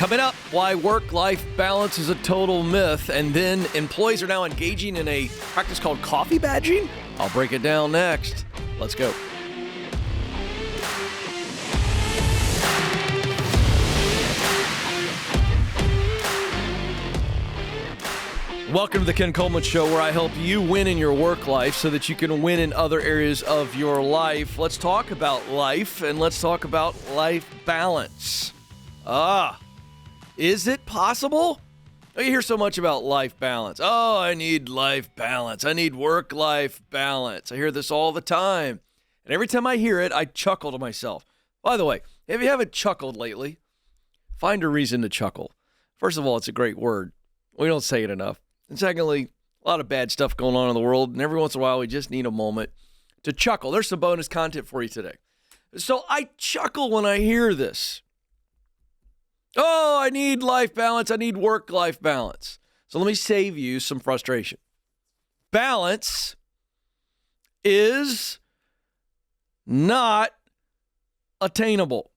Coming up, why work-life balance is a total myth, and then employees are now engaging in a practice called coffee badging? I'll break it down next. Let's go. Welcome to the Ken Coleman Show, where I help you win in your work life so that you can win in other areas of your life. Let's talk about life, and let's talk about life balance. Is it possible? You hear so much about life balance. Oh, I need life balance. I need work-life balance. I hear this all the time. And every time I hear it, I chuckle to myself. By the way, if you haven't chuckled lately, find a reason to chuckle. First of all, it's a great word. We don't say it enough. And secondly, a lot of bad stuff going on in the world, and every once in a while, we just need a moment to chuckle. There's some bonus content for you today. So I chuckle when I hear this. Oh, I need life balance. I need work-life balance. So let me save you some frustration. Balance is not attainable.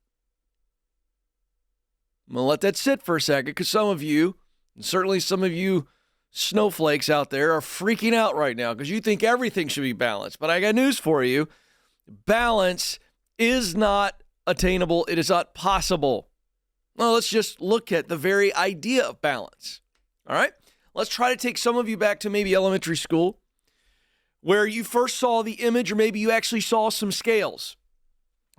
I'm going to let that sit for a second because some of you, and certainly some of you snowflakes out there, are freaking out right now because you think everything should be balanced. But I got news for you. Balance is not attainable. It is not possible. Well, let's just look at the very idea of balance. All right? Let's try to take some of you back to maybe elementary school where you first saw the image, or maybe you actually saw some scales.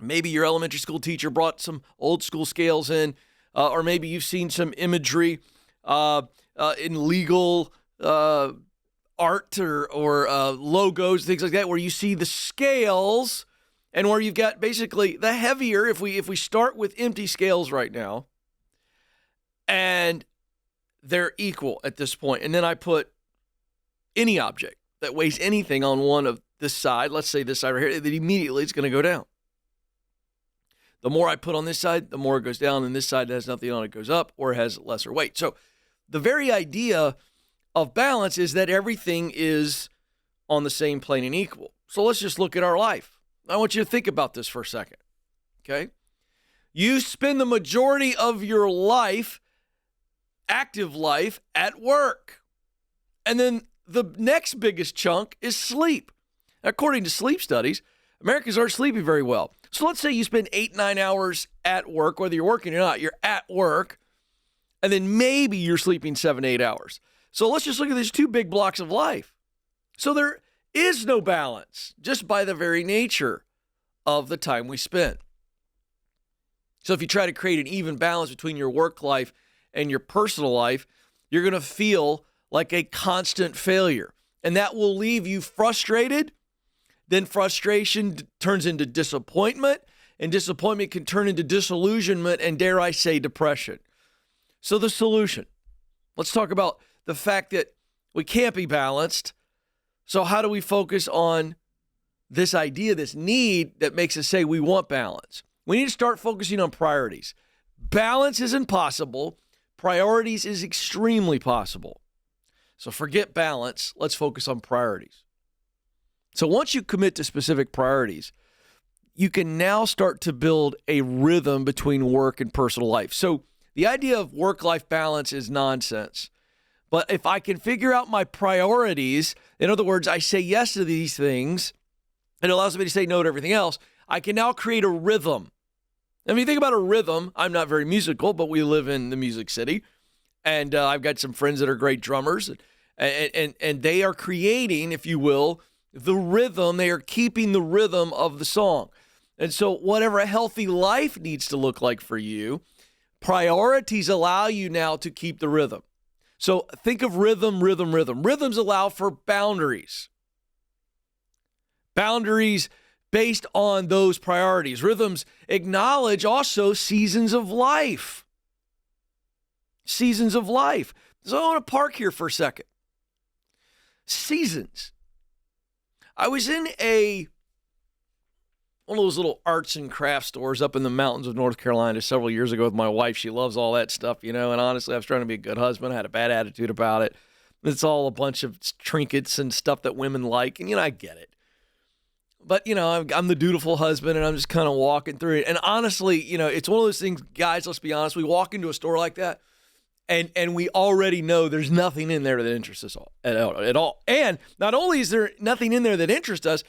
Maybe your elementary school teacher brought some old school scales in, or maybe you've seen some imagery in legal art or logos, things like that, where you see the scales and where you've got basically the heavier, if we start with empty scales right now, and they're equal at this point, and then I put any object that weighs anything on one of this side, let's say this side right here, that immediately it's going to go down. The more I put on this side, the more it goes down, and this side that has nothing on it goes up or has lesser weight. So the very idea of balance is that everything is on the same plane and equal. So let's just look at our life. I want you to think about this for a second, okay? You spend the majority of your life, active life, at work. And then the next biggest chunk is sleep. According to sleep studies, Americans aren't sleeping very well. So let's say you spend 8-9 hours at work, whether you're working or not, you're at work, and then maybe you're sleeping 7-8 hours. So let's just look at these two big blocks of life. So there is no balance just by the very nature of the time we spend. So if you try to create an even balance between your work life and your personal life, you're going to feel like a constant failure. And that will leave you frustrated. Then frustration turns into disappointment, and disappointment can turn into disillusionment and, dare I say, depression. So the solution, let's talk about the fact that we can't be balanced. So how do we focus on this idea, this need that makes us say we want balance? We need to start focusing on priorities. Balance is impossible. Priorities is extremely possible. So forget balance. Let's focus on priorities. So once you commit to specific priorities, you can now start to build a rhythm between work and personal life. So the idea of work-life balance is nonsense. But if I can figure out my priorities, in other words, I say yes to these things, it allows me to say no to everything else, I can now create a rhythm. And if you think about a rhythm, I'm not very musical, but we live in the Music City. And I've got some friends that are great drummers. And they are creating, if you will, the rhythm. They are keeping the rhythm of the song. And so whatever a healthy life needs to look like for you, priorities allow you now to keep the rhythm. So think of rhythm. Rhythms allow for boundaries. Boundaries based on those priorities. Rhythms acknowledge also seasons of life. Seasons of life. So I want to park here for a second. Seasons. I was in one of those little arts and crafts stores up in the mountains of North Carolina several years ago with my wife. She loves all that stuff, and honestly, I was trying to be a good husband. I had a bad attitude about it. It's all a bunch of trinkets and stuff that women like, and I get it. But, I'm the dutiful husband, and I'm just kind of walking through it. And honestly, it's one of those things, guys, let's be honest. We walk into a store like that, and we already know there's nothing in there that interests us at all. And not only is there nothing in there that interests us,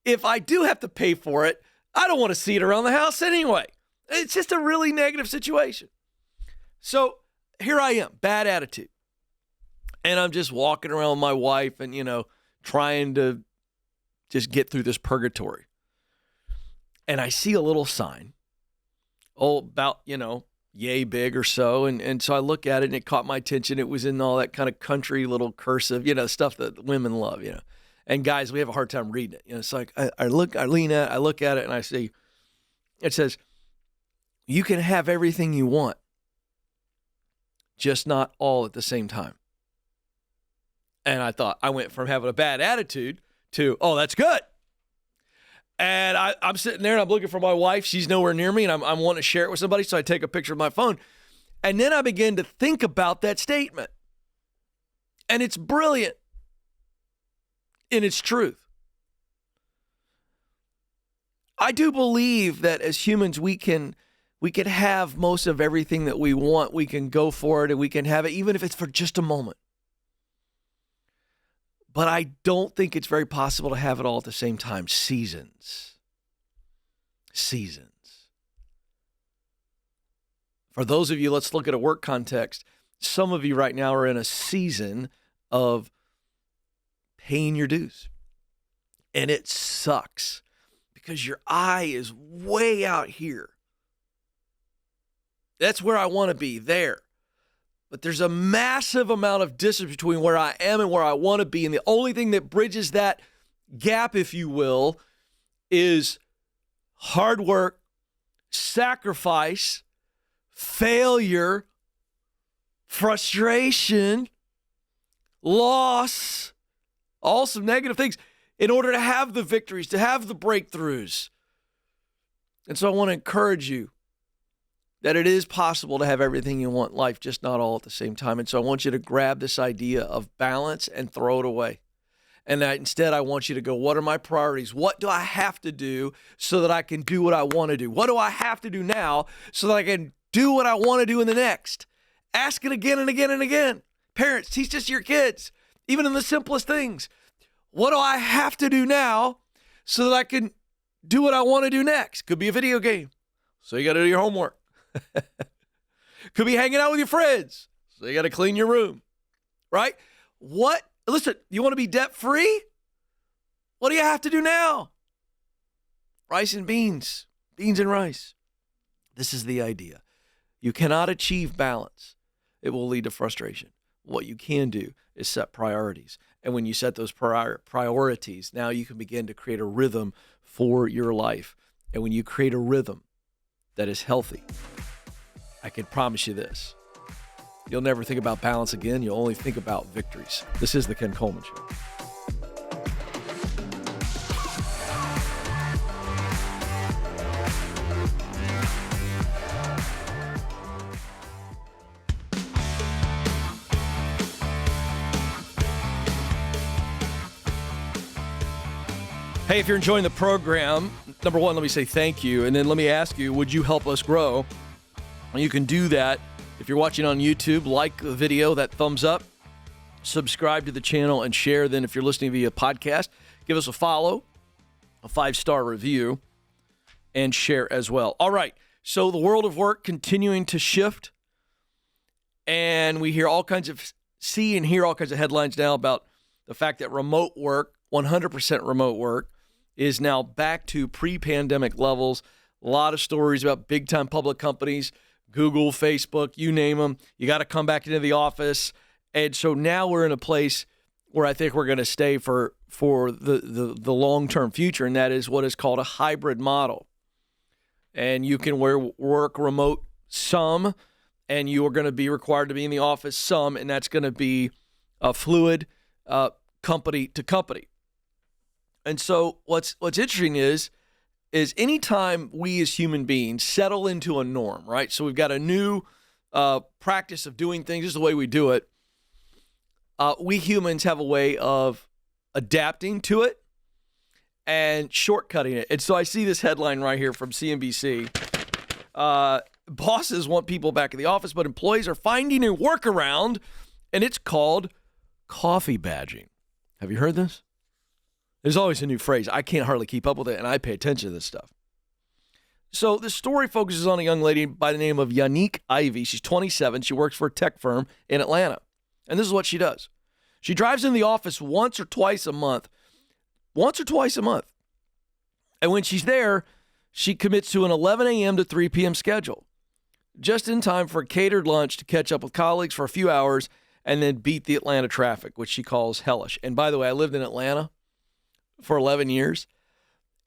if I do have to pay for it, I don't want to see it around the house anyway. It's just a really negative situation. So here I am, bad attitude. And I'm just walking around with my wife and, trying to just get through this purgatory. And I see a little sign, about, yay big or so. And so I look at it and it caught my attention. It was in all that kind of country little cursive, stuff that women love, And guys, we have a hard time reading it. It's like I look at it and I see, it says, you can have everything you want, just not all at the same time. And I thought, I went from having a bad attitude to, oh, that's good. And I'm sitting there and I'm looking for my wife. She's nowhere near me and I'm wanting to share it with somebody. So I take a picture of my phone. And then I begin to think about that statement. And it's brilliant in its truth. I do believe that as humans, we can have most of everything that we want. We can go for it and we can have it, even if it's for just a moment. But I don't think it's very possible to have it all at the same time. Seasons. For those of you, let's look at a work context. Some of you right now are in a season of paying your dues. And it sucks because your eye is way out here. That's where I want to be, there. But there's a massive amount of distance between where I am and where I want to be. And the only thing that bridges that gap, if you will, is hard work, sacrifice, failure, frustration, loss, all some negative things in order to have the victories, to have the breakthroughs. And so I want to encourage you that it is possible to have everything you want in life, just not all at the same time. And so I want you to grab this idea of balance and throw it away. And that instead, I want you to go, what are my priorities? What do I have to do so that I can do what I want to do? What do I have to do now so that I can do what I want to do in the next? Ask it again and again and again. Parents, teach this to your kids, even in the simplest things. What do I have to do now so that I can do what I want to do next? Could be a video game, so you got to do your homework. Could be hanging out with your friends, so you got to clean your room, right? Listen, you want to be debt free? What do you have to do now? Rice and beans and rice. This is the idea. You cannot achieve balance. It will lead to frustration. What you can do is set priorities. And when you set those priorities, now you can begin to create a rhythm for your life. And when you create a rhythm that is healthy, I can promise you this. You'll never think about balance again. You'll only think about victories. This is the Ken Coleman Show. Hey, if you're enjoying the program, number one, let me say thank you. And then let me ask you, would you help us grow? And you can do that if you're watching on YouTube. Like the video, that thumbs up, subscribe to the channel, and share. Then if you're listening via podcast, give us a follow, a 5-star review, and share as well. All right, so the world of work continuing to shift, and we hear all kinds of headlines now about the fact that remote work, 100% remote work, is now back to pre-pandemic levels. A lot of stories about big-time public companies, Google, Facebook, you name them. You got to come back into the office. And so now we're in a place where I think we're going to stay for the long-term future, and that is what is called a hybrid model. And you can work remote some, and you are going to be required to be in the office some, and that's going to be a fluid company to company. And so what's interesting is anytime we as human beings settle into a norm, right? So we've got a new practice of doing things. This is the way we do it. We humans have a way of adapting to it and shortcutting it. And so I see this headline right here from CNBC. Bosses want people back in the office, but employees are finding a workaround, and it's called coffee badging. Have you heard this? There's always a new phrase. I can't hardly keep up with it, and I pay attention to this stuff. So this story focuses on a young lady by the name of Yannick Ivy. She's 27. She works for a tech firm in Atlanta. And this is what she does. She drives in the office once or twice a month. And when she's there, she commits to an 11 a.m. to 3 p.m. schedule, just in time for a catered lunch to catch up with colleagues for a few hours and then beat the Atlanta traffic, which she calls hellish. And by the way, I lived in Atlanta for 11 years.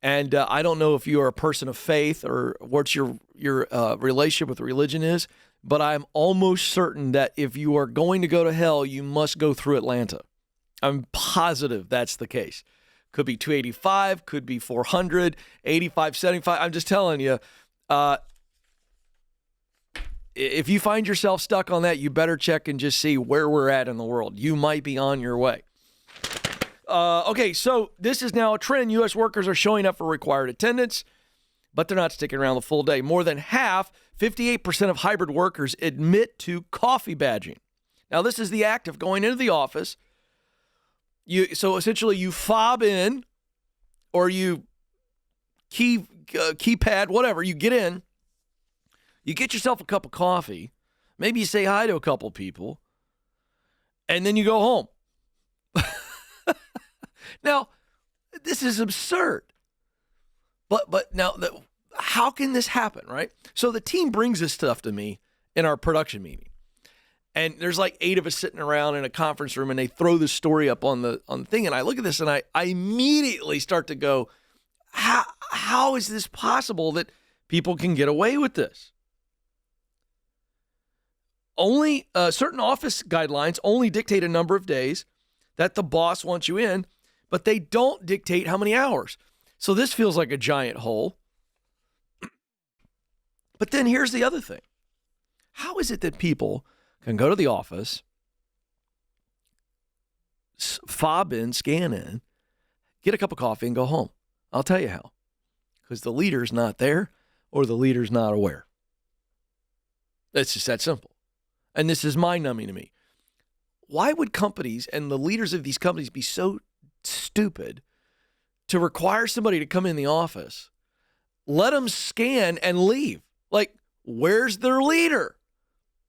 And I don't know if you are a person of faith or what your relationship with religion is, but I'm almost certain that if you are going to go to hell, you must go through Atlanta. I'm positive that's the case. Could be 285, could be 400, 85, 75. I'm just telling you, if you find yourself stuck on that, you better check and just see where we're at in the world. You might be on your way. Okay, so this is now a trend. U.S. workers are showing up for required attendance, but they're not sticking around the full day. More than half, 58% of hybrid workers admit to coffee badging. Now, this is the act of going into the office. So essentially, you fob in, or you keypad, whatever. You get in, you get yourself a cup of coffee. Maybe you say hi to a couple people, and then you go home. Now, this is absurd. But now, how can this happen, right? So the team brings this stuff to me in our production meeting. And there's like 8 of us sitting around in a conference room, and they throw this story up on the thing. And I look at this, and I immediately start to go, how is this possible that people can get away with this? Only certain office guidelines only dictate a number of days that the boss wants you in, but they don't dictate how many hours. So this feels like a giant hole. But then here's the other thing. How is it that people can go to the office, fob in, scan in, get a cup of coffee, and go home? I'll tell you how. Because the leader's not there, or the leader's not aware. It's just that simple. And this is mind-numbing to me. Why would companies and the leaders of these companies be so stupid to require somebody to come in the office, let them scan and leave? Like, where's their leader?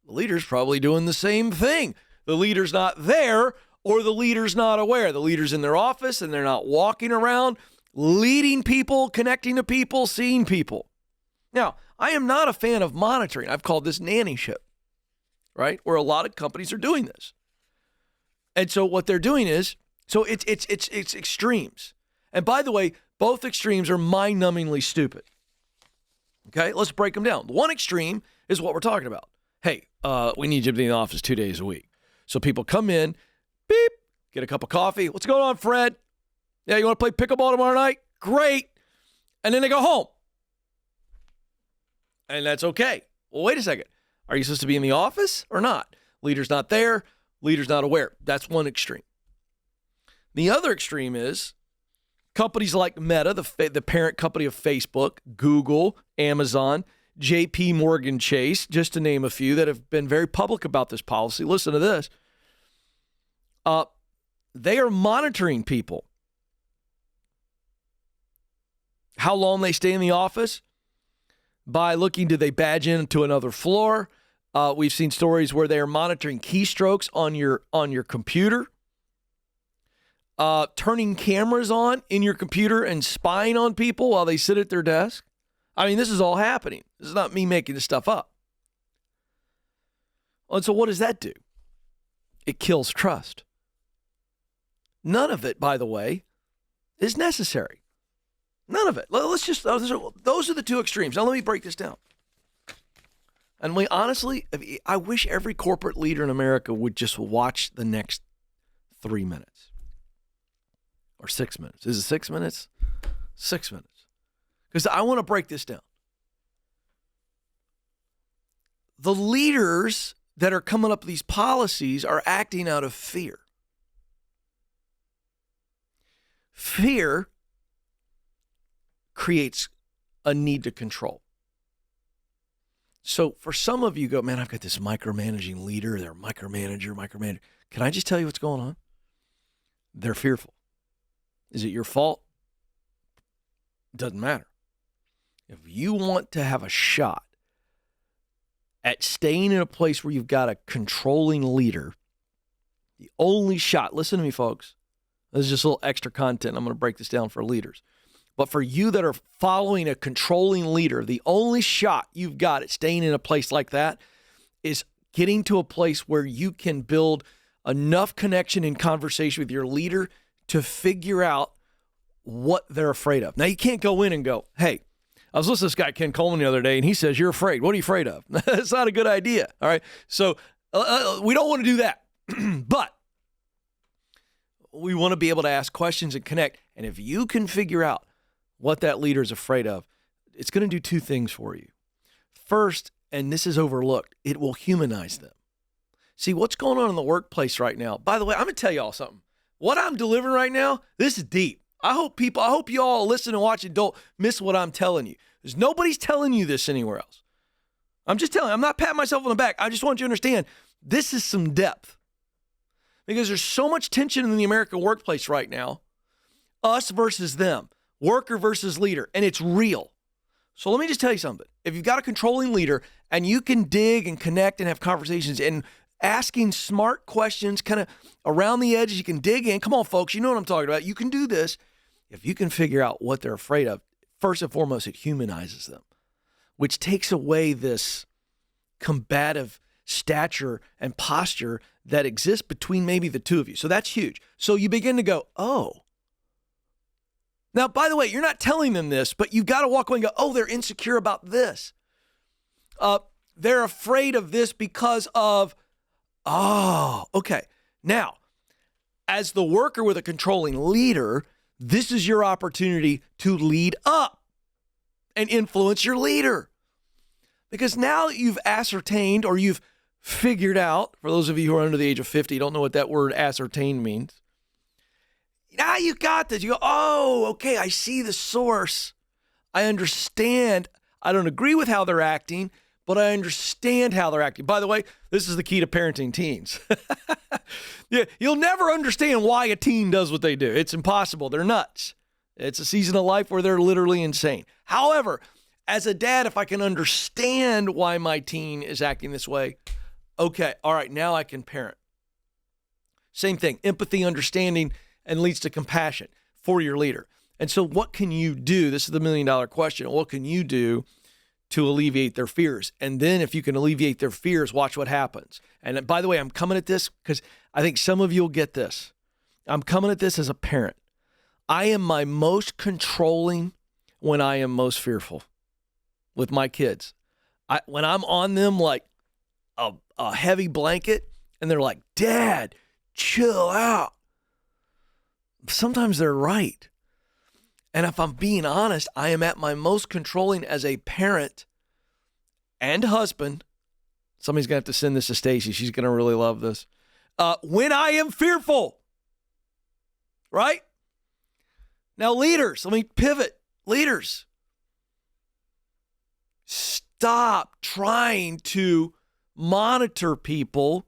The leader's probably doing the same thing. The leader's not there, or the leader's not aware. The leader's in their office, and they're not walking around, leading people, connecting to people, seeing people. Now, I am not a fan of monitoring. I've called this nannyship, right? Where a lot of companies are doing this. And so what they're doing is, so it's extremes. And by the way, both extremes are mind-numbingly stupid. Okay, let's break them down. The one extreme is what we're talking about. Hey, we need you to be in the office 2 days a week. So people come in, beep, get a cup of coffee. What's going on, Fred? Yeah, you want to play pickleball tomorrow night? Great. And then they go home. And that's okay. Well, wait a second. Are you supposed to be in the office or not? Leader's not there. Leader's not aware. That's one extreme. The other extreme is companies like Meta, the parent company of Facebook, Google, Amazon, JP Morgan Chase, just to name a few that have been very public about this policy. Listen to this. They are monitoring people. How long they stay in the office? By looking, do they badge into another floor? We've seen stories where they are monitoring keystrokes on your computer, turning cameras on in your computer and spying on people while they sit at their desk. I mean, this is all happening. This is not me making this stuff up. And so what does that do? It kills trust. None of it, by the way, is necessary. None of it. Those are the two extremes. Now let me break this down. And I wish every corporate leader in America would just watch the next 3 minutes. Or 6 minutes. Is it 6 minutes? 6 minutes. Because I want to break this down. The leaders that are coming up with these policies are acting out of fear. Fear creates a need to control. So for some of you go, man, I've got this micromanaging leader. They're micromanager. Can I just tell you what's going on? They're fearful. Is it your fault? Doesn't matter. If you want to have a shot at staying in a place where you've got a controlling leader, the only shot, listen to me, folks. This is just a little extra content. I'm going to break this down for leaders. But for you that are following a controlling leader, the only shot you've got at staying in a place like that is getting to a place where you can build enough connection and conversation with your leader to figure out what they're afraid of. Now, you can't go in and go, hey, I was listening to this guy, Ken Coleman, the other day, and he says, you're afraid. What are you afraid of? That's not a good idea. All right. So we don't want to do that. But we want to be able to ask questions and connect. And if you can figure out what that leader is afraid of, it's going to do two things for you. First, and this is overlooked, it will humanize them. See, what's going on in the workplace right now? By the way, I'm going to tell y'all something. What I'm delivering right now, this is deep. I hope you all listen and watch and don't miss what I'm telling you. Because nobody's telling you this anywhere else. I'm just telling you, I'm not patting myself on the back. I just want you to understand, this is some depth. Because there's so much tension in the American workplace right now, us versus them. Worker versus leader, and it's real. So let me just tell you something. If you've got a controlling leader and you can dig and connect and have conversations and asking smart questions kind of around the edges, you can dig in. Come on, folks, you know what I'm talking about. You can do this. If you can figure out what they're afraid of, first and foremost, it humanizes them, which takes away this combative stature and posture that exists between maybe the two of you. So that's huge. So you begin to go, oh. Now, by the way, you're not telling them this, but you've got to walk away and go, oh, they're insecure about this. They're afraid of this because of, okay. Now, as the worker with a controlling leader, this is your opportunity to lead up and influence your leader. Because now you've ascertained or you've figured out, for those of you who are under the age of 50, don't know what that word ascertain means. Now you got this. You go, oh, okay, I see the source. I understand. I don't agree with how they're acting, but I understand how they're acting. By the way, this is the key to parenting teens. Yeah, you'll never understand why a teen does what they do. It's impossible. They're nuts. It's a season of life where they're literally insane. However, as a dad, if I can understand why my teen is acting this way, okay, all right, now I can parent. Same thing, empathy, understanding, and leads to compassion for your leader. And so what can you do? This is the $1 million question. What can you do to alleviate their fears? And then if you can alleviate their fears, watch what happens. And by the way, I'm coming at this because I think some of you will get this. I'm coming at this as a parent. I am my most controlling when I am most fearful with my kids. When I'm on them like a heavy blanket and they're like, Dad, chill out. Sometimes they're right. And if I'm being honest, I am at my most controlling as a parent and husband. Somebody's going to have to send this to Stacy. She's going to really love this. When I am fearful, right? Now, leaders, let me pivot. Leaders, stop trying to monitor people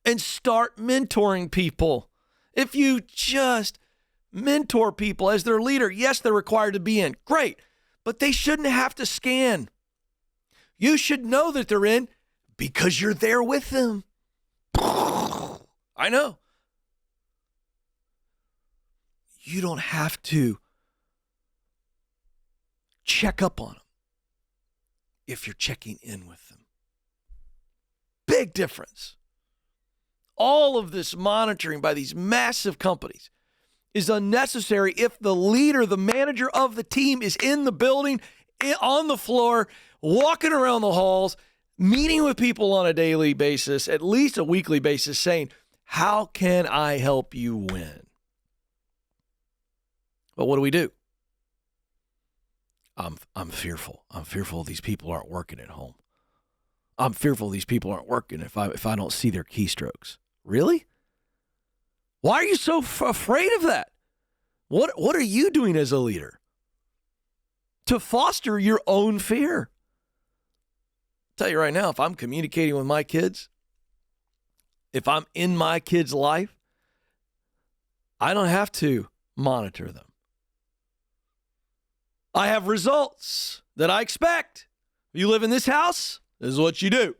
and start mentoring people. If you just mentor people as their leader, yes, they're required to be in. Great. But they shouldn't have to scan. You should know that they're in because you're there with them. I know. You don't have to check up on them if you're checking in with them. Big difference. All of this monitoring by these massive companies is unnecessary if the leader, the manager of the team is in the building, on the floor, walking around the halls, meeting with people on a daily basis, at least a weekly basis, saying, how can I help you win? But what do? I'm fearful. I'm fearful these people aren't working at home. I'm fearful these people aren't working if I don't see their keystrokes. Really? Why are you so afraid of that? What are you doing as a leader? to foster your own fear. I'll tell you right now, if I'm communicating with my kids, if I'm in my kids' life, I don't have to monitor them. I have results that I expect. You live in this house, this is what you do.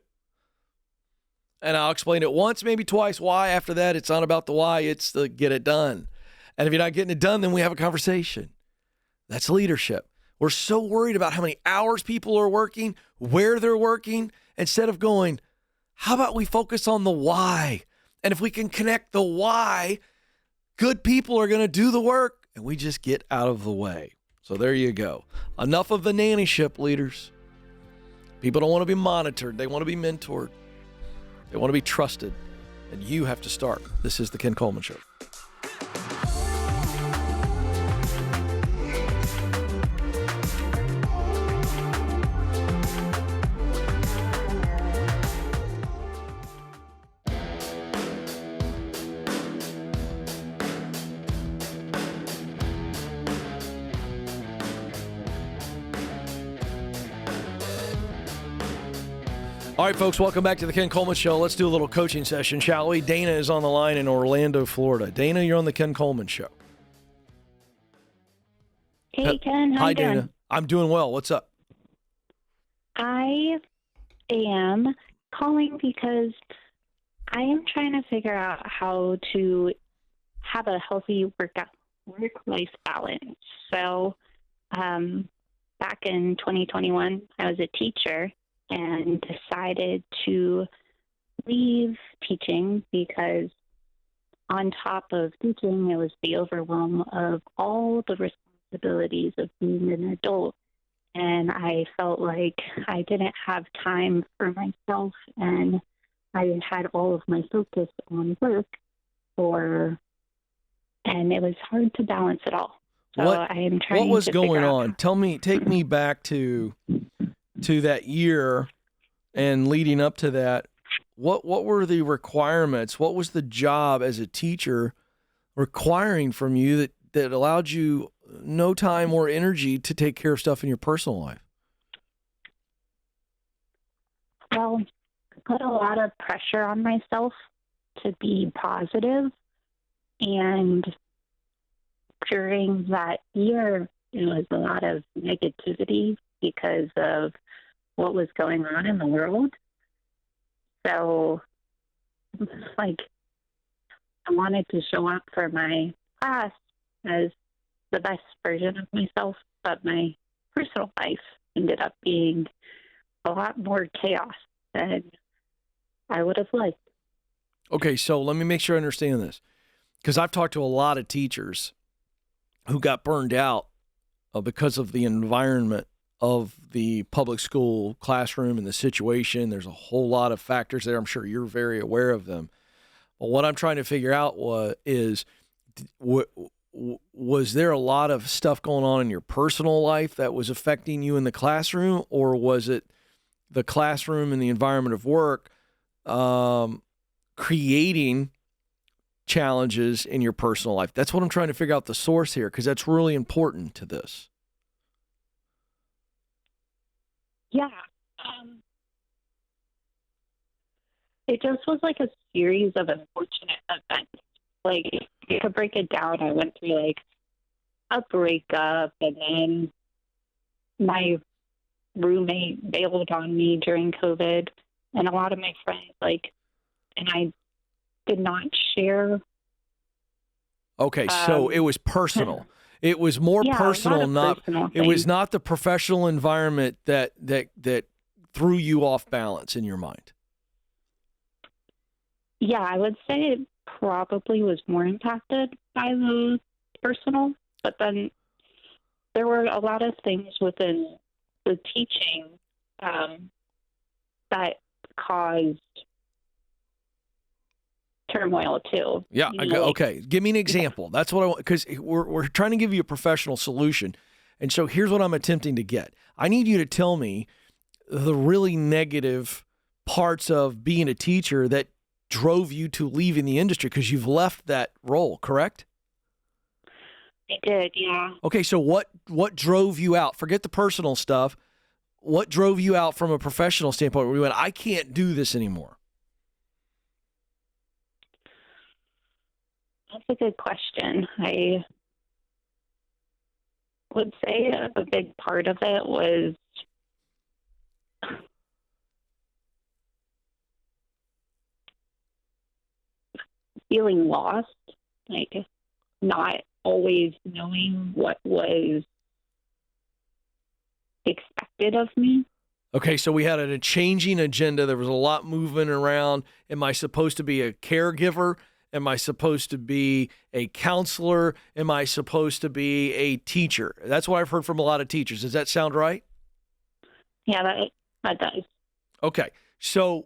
And I'll explain it once, maybe twice. Why? After that, it's not about the why, it's the get it done. And if you're not getting it done, then we have a conversation. That's leadership. We're so worried about how many hours people are working, where they're working, instead of going, how about we focus on the why? And if we can connect the why, good people are going to do the work, and we just get out of the way. So there you go. Enough of the nannyship, leaders. People don't want to be monitored. They want to be mentored. They want to be trusted. And you have to start. This is the Ken Coleman Show. All right, folks, welcome back to the Ken Coleman Show. Let's do a little coaching session, shall we? Dana is on the line in Orlando, Florida. Dana, you're on the Ken Coleman Show. Hey, Ken. How Hi, you doing? Dana. I'm doing well. What's up? I am calling because I am trying to figure out how to have a healthy work-life balance. So back in 2021, I was a teacher and decided to leave teaching because on top of teaching, it was the overwhelm of all the responsibilities of being an adult. And I felt like I didn't have time for myself, and I had all of my focus on work, and it was hard to balance it all. So I am trying what was to going figure out. on? Take me back to that year and leading up to that. What were the requirements? What was the job as a teacher requiring from you that allowed you no time or energy to take care of stuff in your personal life? Well, I put a lot of pressure on myself to be positive, and during that year, it was a lot of negativity because of what was going on in the world. So, like, I wanted to show up for my class as the best version of myself, but my personal life ended up being a lot more chaos than I would have liked. Okay, so let me make sure I understand this, because I've talked to a lot of teachers who got burned out because of the environment of the public school classroom and the situation. There's a whole lot of factors there. I'm sure you're very aware of them. But what I'm trying to figure out was there a lot of stuff going on in your personal life that was affecting you in the classroom, or was it the classroom and the environment of work creating challenges in your personal life? That's what I'm trying to figure out the source here, because that's really important to this. Yeah. It just was like a series of unfortunate events. Like, to break it down, I went through like a breakup, and then my roommate bailed on me during COVID, and a lot of my friends, and I did not share. Okay, so it was personal. It was more personal, it was not the professional environment that threw you off balance in your mind. Yeah, I would say it probably was more impacted by the personal, but then there were a lot of things within the teaching that caused turmoil too. Yeah. Okay. Give me an example. That's what I want, because we're trying to give you a professional solution. And so here's what I'm attempting to get. I need you to tell me the really negative parts of being a teacher that drove you to leaving the industry, because you've left that role, correct? I did, yeah. Okay, so what drove you out? Forget the personal stuff. What drove you out from a professional standpoint where you went, I can't do this anymore? That's a good question. I would say a big part of it was feeling lost, like not always knowing what was expected of me. Okay, so we had a changing agenda. There was a lot moving around. Am I supposed to be a caregiver? Am I supposed to be a counselor? Am I supposed to be a teacher? That's what I've heard from a lot of teachers. Does that sound right? Yeah, that does. Okay, so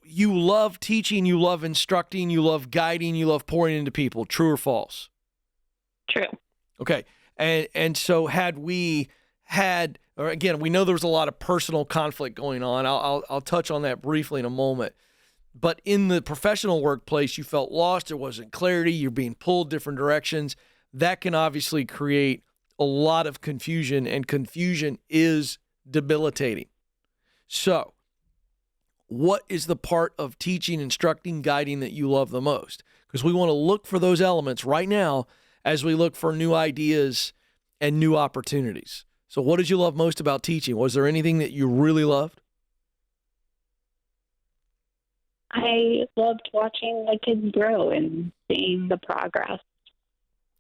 you love teaching, you love instructing, you love guiding, you love pouring into people. True or false? True. Okay, and so or again, we know there was a lot of personal conflict going on. I'll touch on that briefly in a moment. But in the professional workplace, you felt lost. There wasn't clarity. You're being pulled different directions. That can obviously create a lot of confusion, and confusion is debilitating. So, what is the part of teaching, instructing, guiding that you love the most? Because we want to look for those elements right now as we look for new ideas and new opportunities. So what did you love most about teaching? Was there anything that you really loved? I loved watching the kids grow and seeing the progress.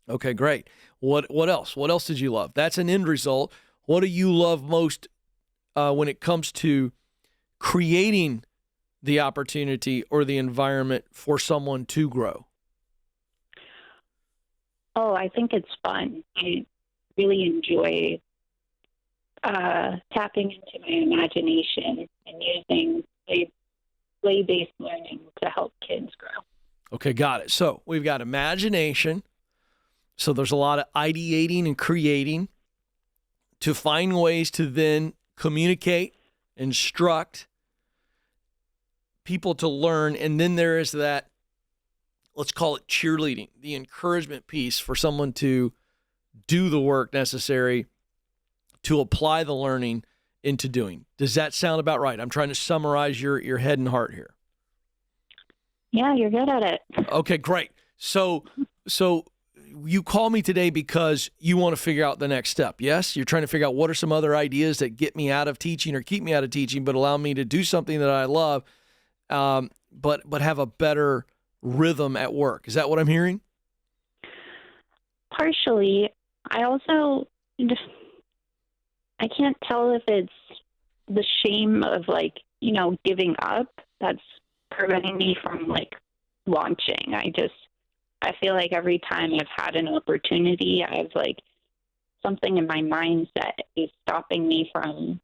Okay, great. What else? What else did you love? That's an end result. What do you love most when it comes to creating the opportunity or the environment for someone to grow? Oh, I think it's fun. I really enjoy tapping into my imagination and using play-based learning to help kids grow. Okay, got it. So we've got imagination. So there's a lot of ideating and creating to find ways to then communicate, instruct people to learn. And then there is that, let's call it cheerleading, the encouragement piece for someone to do the work necessary to apply the learning into doing. Does that sound about right? I'm trying to summarize your head and heart here. Yeah, you're good at it. Okay, great. So you call me today because you want to figure out the next step. Yes? You're trying to figure out what are some other ideas that get me out of teaching or keep me out of teaching, but allow me to do something that I love, but have a better rhythm at work. Is that what I'm hearing? Partially. I also I can't tell if it's the shame of giving up that's preventing me from launching. I feel like every time I've had an opportunity, I've something in my mindset is stopping me from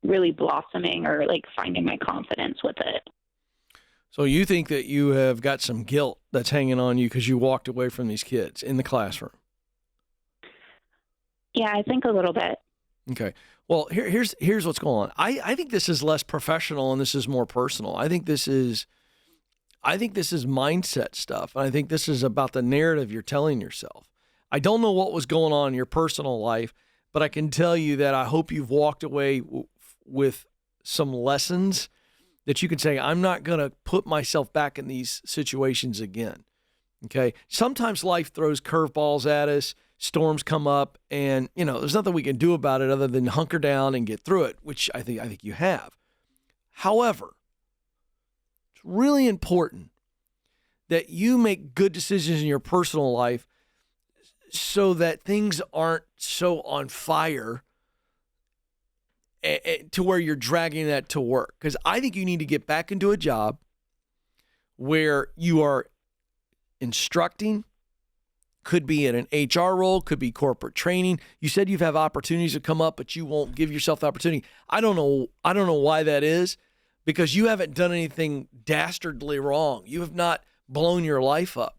really blossoming or finding my confidence with it. So you think that you have got some guilt that's hanging on you because you walked away from these kids in the classroom? Yeah, I think a little bit. Okay. Well, here's what's going on. I think this is less professional and this is more personal. I think this is mindset stuff. And I think this is about the narrative you're telling yourself. I don't know what was going on in your personal life, but I can tell you that I hope you've walked away with some lessons that you can say, I'm not going to put myself back in these situations again. Okay. Sometimes life throws curveballs at us. Storms come up and, there's nothing we can do about it other than hunker down and get through it, which I think you have. However, it's really important that you make good decisions in your personal life so that things aren't so on fire to where you're dragging that to work. Because I think you need to get back into a job where you are instructing. Could be in an HR role, could be corporate training. You said you've had opportunities that come up, but you won't give yourself the opportunity. I don't know why that is, because you haven't done anything dastardly wrong. You have not blown your life up.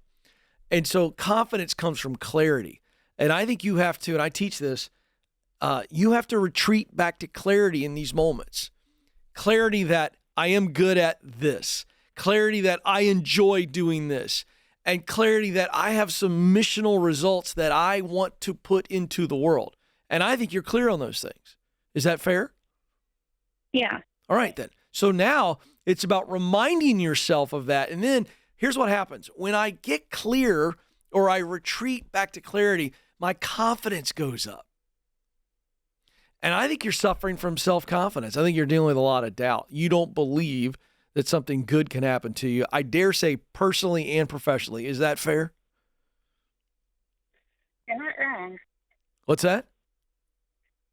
And so confidence comes from clarity. And I think you have to, and I teach this, you have to retreat back to clarity in these moments. Clarity that I am good at this. Clarity that I enjoy doing this. and clarity that I have some missional results that I want to put into the world. And I think you're clear on those things. Is that fair? Yeah. All right, then. So now it's about reminding yourself of that. And then here's what happens. When I get clear or I retreat back to clarity, my confidence goes up. And I think you're suffering from self-confidence. I think you're dealing with a lot of doubt. You don't believe that something good can happen to you. I dare say personally and professionally. Is that fair? You're not wrong. What's that?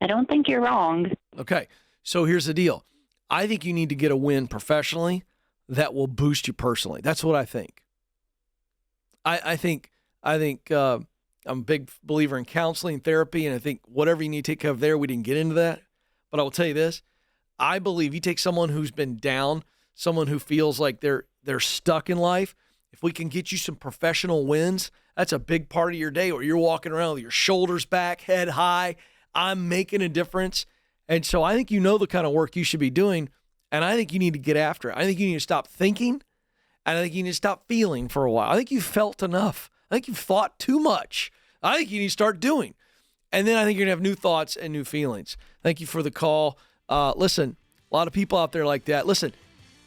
I don't think you're wrong. Okay. So here's the deal. I think you need to get a win professionally that will boost you personally. That's what I think. I think I'm a big believer in counseling, therapy, and I think whatever you need to take care of there, we didn't get into that. But I will tell you this. I believe you take someone who's been down, someone who feels like they're stuck in life, if we can get you some professional wins, that's a big part of your day where you're walking around with your shoulders back, head high. I'm making a difference. And so I think you know the kind of work you should be doing, and I think you need to get after it. I think you need to stop thinking, and I think you need to stop feeling for a while. I think you've felt enough. I think you've thought too much. I think you need to start doing. And then I think you're going to have new thoughts and new feelings. Thank you for the call. Listen, a lot of people out there like that. Listen,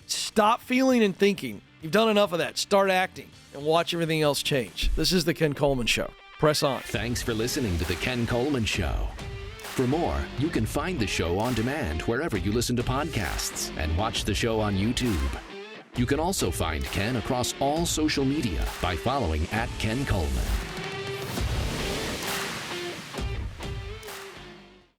stop feeling and thinking. You've done enough of that. Start acting and watch everything else change. This is the Ken Coleman Show. Press on. Thanks for listening to the Ken Coleman Show. For more, you can find the show on demand wherever you listen to podcasts and watch the show on YouTube. You can also find Ken across all social media by following @Ken Coleman.